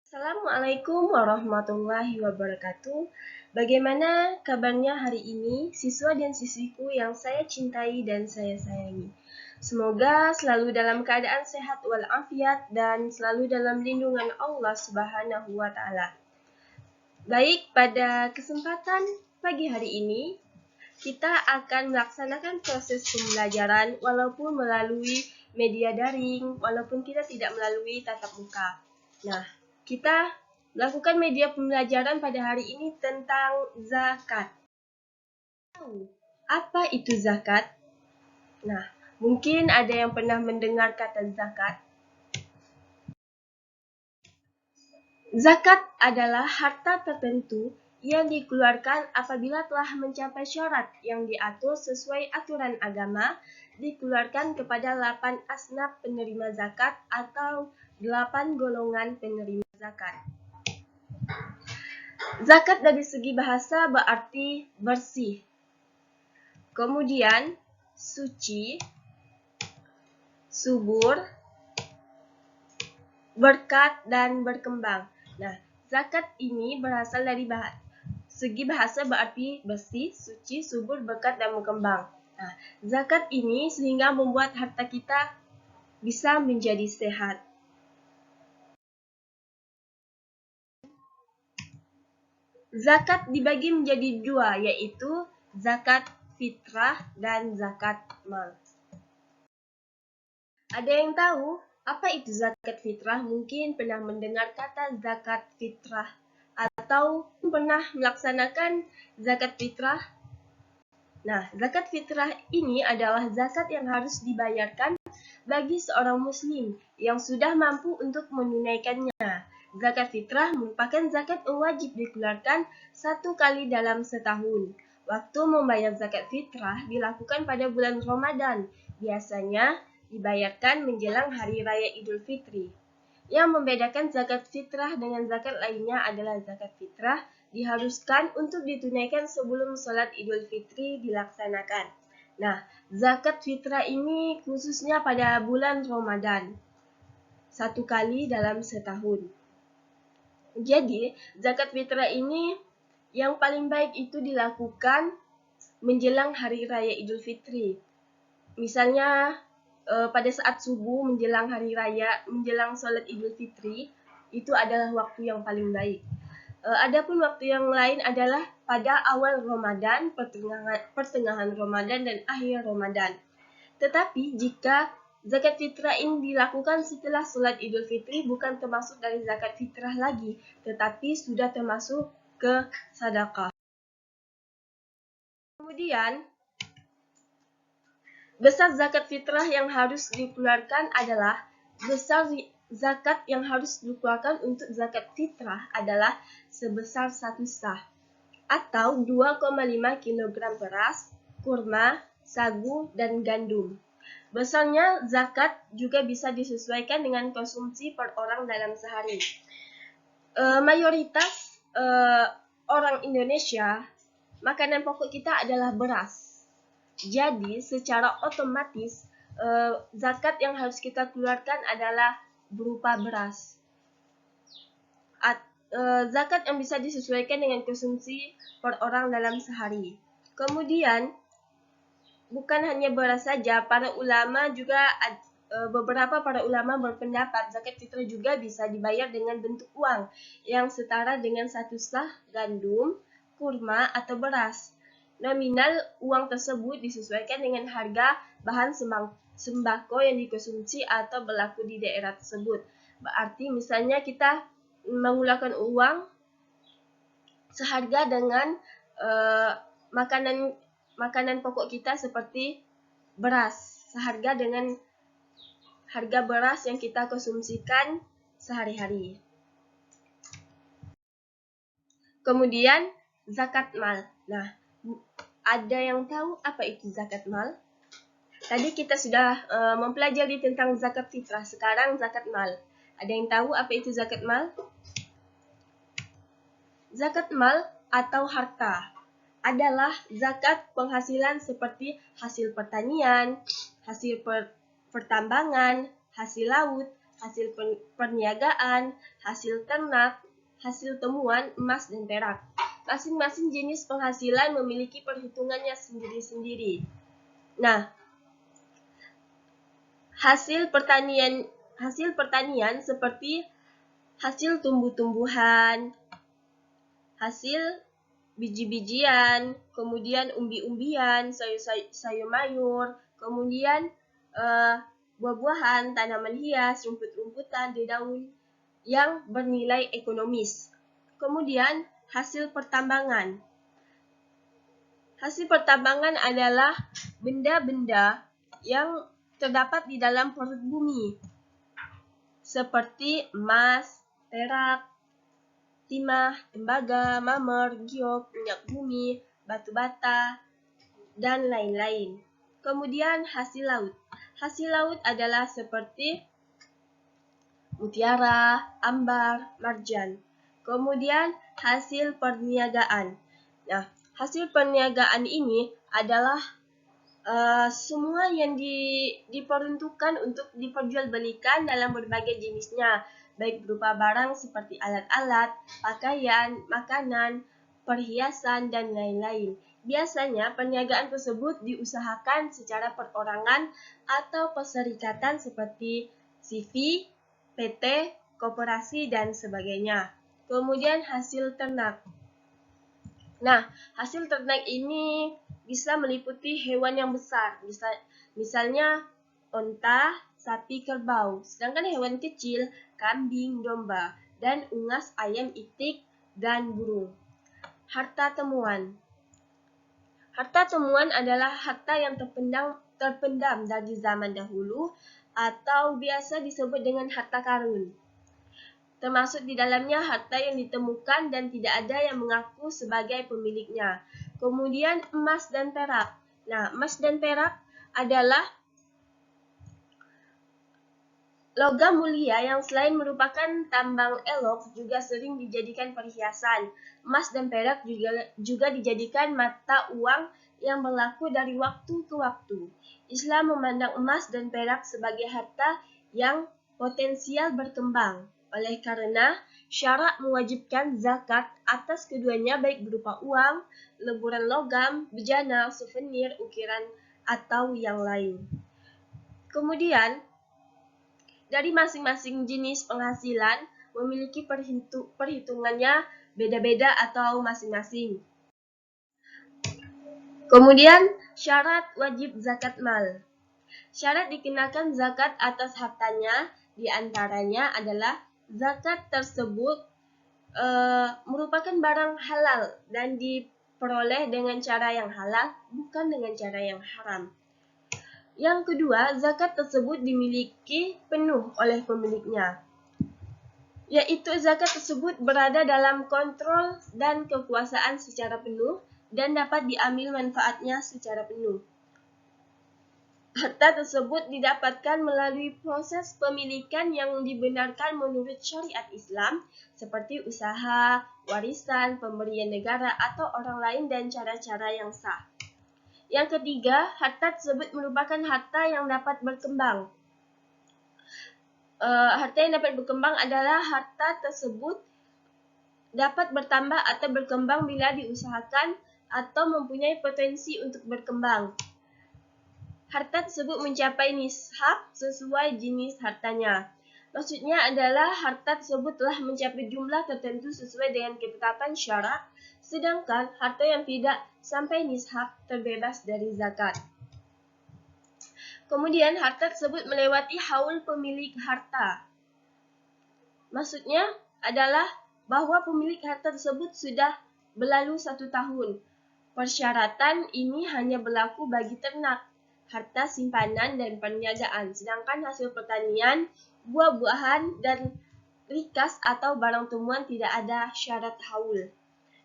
Assalamualaikum warahmatullahi wabarakatuh. Bagaimana kabarnya hari ini, siswa dan siswiku yang saya cintai dan saya sayangi? Semoga selalu dalam keadaan sehat walafiat dan selalu dalam lindungan Allah Subhanahu wa Ta'ala. Baik, pada kesempatan pagi hari ini, kita akan melaksanakan proses pembelajaran walaupun melalui media daring, walaupun kita tidak melalui tatap muka. Nah, kita melakukan media pembelajaran pada hari ini tentang zakat. Apa itu zakat? Nah, mungkin ada yang pernah mendengar kata zakat. Zakat adalah harta tertentu yang dikeluarkan apabila telah mencapai syarat yang diatur sesuai aturan agama, dikeluarkan kepada 8 asnaf penerima zakat atau 8 golongan penerima zakat. Zakat dari segi bahasa berarti bersih. Kemudian suci, subur, berkat, dan berkembang. Nah, zakat ini berasal dari segi bahasa berarti bersih, suci, subur, berkat, dan berkembang. Nah, zakat ini sehingga membuat harta kita bisa menjadi sehat. Zakat dibagi menjadi dua, yaitu zakat fitrah dan zakat mal. Ada yang tahu apa itu zakat fitrah? Mungkin pernah mendengar kata zakat fitrah atau pernah melaksanakan zakat fitrah. Nah, zakat fitrah ini adalah zakat yang harus dibayarkan bagi seorang muslim yang sudah mampu untuk menunaikannya. Zakat fitrah merupakan zakat yang wajib dikeluarkan 1 kali dalam setahun. Waktu membayar zakat fitrah dilakukan pada bulan Ramadan. Biasanya dibayarkan menjelang Hari Raya Idul Fitri. Yang membedakan zakat fitrah dengan zakat lainnya adalah zakat fitrah diharuskan untuk ditunaikan sebelum sholat Idul Fitri dilaksanakan. Nah, zakat fitrah ini khususnya pada bulan Ramadan, 1 kali dalam setahun. Jadi, zakat fitrah ini yang paling baik itu dilakukan menjelang Hari Raya Idul Fitri. Misalnya pada saat subuh menjelang Hari Raya, menjelang sholat Idul Fitri, itu adalah waktu yang paling baik. Adapun waktu yang lain adalah pada awal Ramadan, pertengahan Ramadan, dan akhir Ramadan. Tetapi jika zakat fitrah ini dilakukan setelah sholat Idul Fitri, bukan termasuk dari zakat fitrah lagi, tetapi sudah termasuk ke sedekah. Kemudian, besar zakat fitrah yang harus dikeluarkan adalah zakat yang harus dikeluarkan untuk zakat fitrah adalah sebesar 1 sah atau 2,5 kg beras, kurma, sagu, dan gandum. Besarnya zakat juga bisa disesuaikan dengan konsumsi per orang dalam sehari. Mayoritas orang Indonesia, makanan pokok kita adalah beras. Jadi secara otomatis zakat yang harus kita keluarkan adalah berupa beras. Zakat yang bisa disesuaikan dengan konsumsi per orang dalam sehari. Kemudian bukan hanya beras saja, beberapa para ulama berpendapat zakat fitrah juga bisa dibayar dengan bentuk uang yang setara dengan 1 sah gandum, kurma, atau beras. Nominal uang tersebut disesuaikan dengan harga bahan sembako yang dikonsumsi atau berlaku di daerah tersebut. Berarti misalnya kita mengeluarkan uang seharga dengan makanan pokok kita seperti beras, seharga dengan harga beras yang kita konsumsikan sehari-hari. Kemudian zakat mal. Nah, ada yang tahu apa itu zakat mal? Tadi kita sudah mempelajari tentang zakat fitrah, sekarang zakat mal. Ada yang tahu apa itu zakat mal? Zakat mal atau harta adalah zakat penghasilan seperti hasil pertanian, hasil pertambangan, hasil laut, hasil perniagaan, hasil ternak, hasil temuan emas dan perak. Masing-masing jenis penghasilan memiliki perhitungannya sendiri-sendiri. Nah, hasil pertanian seperti hasil tumbuh-tumbuhan, hasil biji-bijian, kemudian umbi-umbian, sayur mayur, kemudian buah-buahan, tanaman hias, rumput-rumputan, dedaun yang bernilai ekonomis. Kemudian hasil pertambangan. Hasil pertambangan adalah benda-benda yang terdapat di dalam perut bumi, seperti emas, perak, timah, tembaga, marmer, giok, minyak bumi, batu bata, dan lain-lain. Kemudian hasil laut. Hasil laut adalah seperti mutiara, ambar, marjan. Kemudian hasil perniagaan. Nah, hasil perniagaan ini adalah semua yang diperuntukkan untuk diperjualbelikan dalam berbagai jenisnya, baik berupa barang seperti alat-alat, pakaian, makanan, perhiasan, dan lain-lain. Biasanya perniagaan tersebut diusahakan secara perorangan atau perserikatan seperti CV, PT, koperasi, dan sebagainya. Kemudian hasil ternak. Nah, hasil ternak ini bisa meliputi hewan yang besar, misalnya onta, sapi, kerbau. Sedangkan hewan kecil, kambing, domba, dan unggas, ayam, itik, dan burung. Harta temuan. Harta temuan adalah harta yang terpendam dari zaman dahulu atau biasa disebut dengan harta karun. Termasuk di dalamnya harta yang ditemukan dan tidak ada yang mengaku sebagai pemiliknya. Kemudian emas dan perak. Nah, emas dan perak adalah logam mulia yang selain merupakan tambang elok juga sering dijadikan perhiasan. Emas dan perak juga dijadikan mata uang yang berlaku dari waktu ke waktu. Islam memandang emas dan perak sebagai harta yang potensial berkembang. Oleh karena syarak mewajibkan zakat atas keduanya baik berupa uang, leburan logam, bejana, souvenir, ukiran, atau yang lain. Kemudian, dari masing-masing jenis penghasilan memiliki perhitungannya beda-beda atau masing-masing. Kemudian, syarat wajib zakat mal. Syarat dikenakan zakat atas hartanya diantaranya adalah zakat tersebut merupakan barang halal dan diperoleh dengan cara yang halal, bukan dengan cara yang haram. Yang kedua, zakat tersebut dimiliki penuh oleh pemiliknya, yaitu zakat tersebut berada dalam kontrol dan kekuasaan secara penuh dan dapat diambil manfaatnya secara penuh. Harta tersebut didapatkan melalui proses pemilikan yang dibenarkan menurut syariat Islam, seperti usaha, warisan, pemberian negara atau orang lain dan cara-cara yang sah. Yang ketiga, harta tersebut merupakan harta yang dapat berkembang. Harta yang dapat berkembang adalah harta tersebut dapat bertambah atau berkembang bila diusahakan atau mempunyai potensi untuk berkembang. Harta tersebut mencapai nishab sesuai jenis hartanya. Maksudnya adalah harta tersebut telah mencapai jumlah tertentu sesuai dengan ketetapan syarak, sedangkan harta yang tidak sampai nishab terbebas dari zakat. Kemudian harta tersebut melewati haul pemilik harta. Maksudnya adalah bahwa pemilik harta tersebut sudah berlalu 1 tahun. Persyaratan ini hanya berlaku bagi ternak, harta simpanan dan perniagaan, sedangkan hasil pertanian, buah-buahan, dan rikas atau barang temuan tidak ada syarat haul,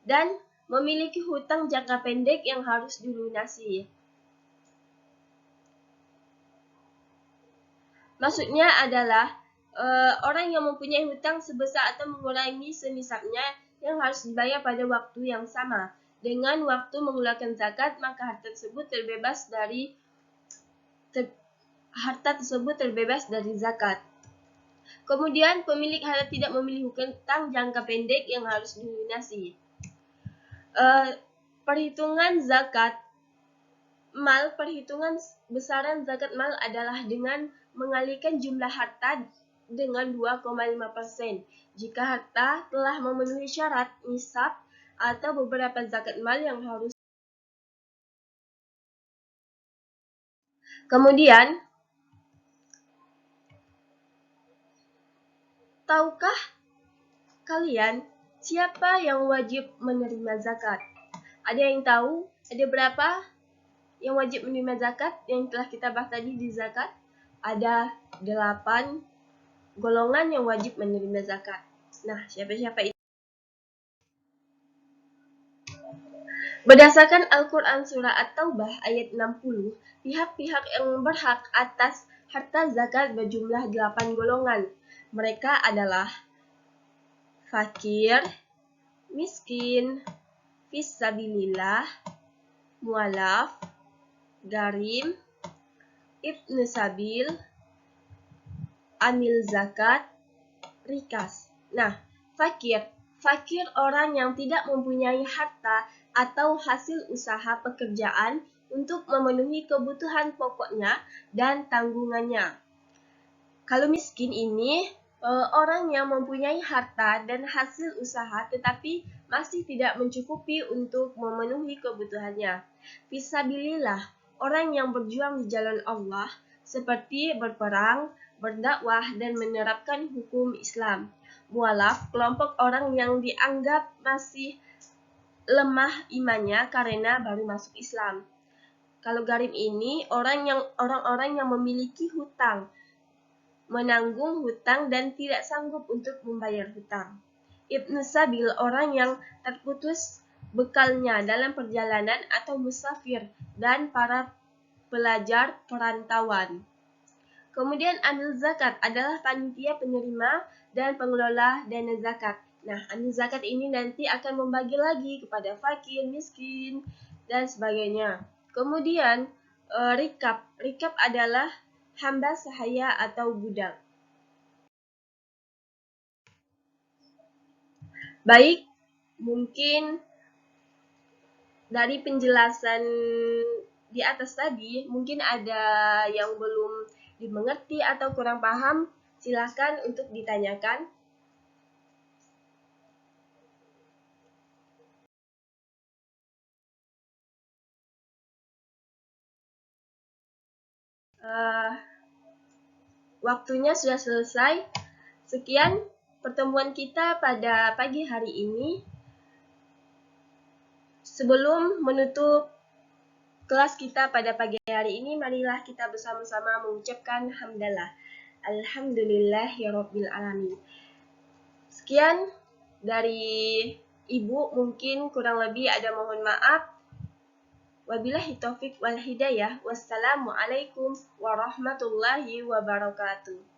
dan memiliki hutang jangka pendek yang harus dilunasi. Maksudnya adalah orang yang mempunyai hutang sebesar atau mengurangi senisabnya yang harus dibayar pada waktu yang sama. Dengan waktu mengeluarkan zakat, maka harta tersebut terbebas dari zakat. Kemudian pemilik harta tidak memiliki hutang jangka pendek yang harus dilunasi. Perhitungan zakat mal, perhitungan besaran zakat mal adalah dengan mengalihkan jumlah harta dengan 2,5%. Jika harta telah memenuhi syarat nisab atau beberapa zakat mal yang harus. Kemudian, tahukah kalian siapa yang wajib menerima zakat? Ada yang tahu? Ada berapa yang wajib menerima zakat yang telah kita bahas tadi di zakat? Ada 8 golongan yang wajib menerima zakat. Nah, siapa-siapa itu? Berdasarkan Al-Quran Surah At-Taubah ayat 60, pihak-pihak yang berhak atas harta zakat berjumlah 8 golongan. Mereka adalah fakir, miskin, fisabilillah, mualaf, garim, ibnu sabil, amil zakat, rikas. Nah, fakir orang yang tidak mempunyai harta atau hasil usaha pekerjaan untuk memenuhi kebutuhan pokoknya dan tanggungannya. Kalau miskin ini orang yang mempunyai harta dan hasil usaha tetapi masih tidak mencukupi untuk memenuhi kebutuhannya. Fisabilillah, orang yang berjuang di jalan Allah seperti berperang, berdakwah, dan menerapkan hukum Islam. Mualaf, kelompok orang yang dianggap masih lemah imannya karena baru masuk Islam. Kalau garim ini orang-orang yang memiliki hutang, menanggung hutang dan tidak sanggup untuk membayar hutang. Ibnu Sabil, orang yang terputus bekalnya dalam perjalanan atau musafir, dan para pelajar perantauan. Kemudian amil zakat adalah panitia penerima dan pengelola dana zakat. Nah, amil zakat ini nanti akan membagi lagi kepada fakir, miskin, dan sebagainya. Kemudian rikab adalah hamba sahaya atau budak. Baik, mungkin dari penjelasan di atas tadi, mungkin ada yang belum dimengerti atau kurang paham, silakan untuk ditanyakan. Waktunya sudah selesai. Sekian pertemuan kita pada pagi hari ini. Sebelum menutup kelas kita pada pagi hari ini, marilah kita bersama-sama mengucapkan hamdalah. Alhamdulillahirabbil alamin. Sekian dari Ibu, mungkin kurang lebih ada mohon maaf. Wabillahi taufik wal hidayah. Wassalamualaikum warahmatullahi wabarakatuh.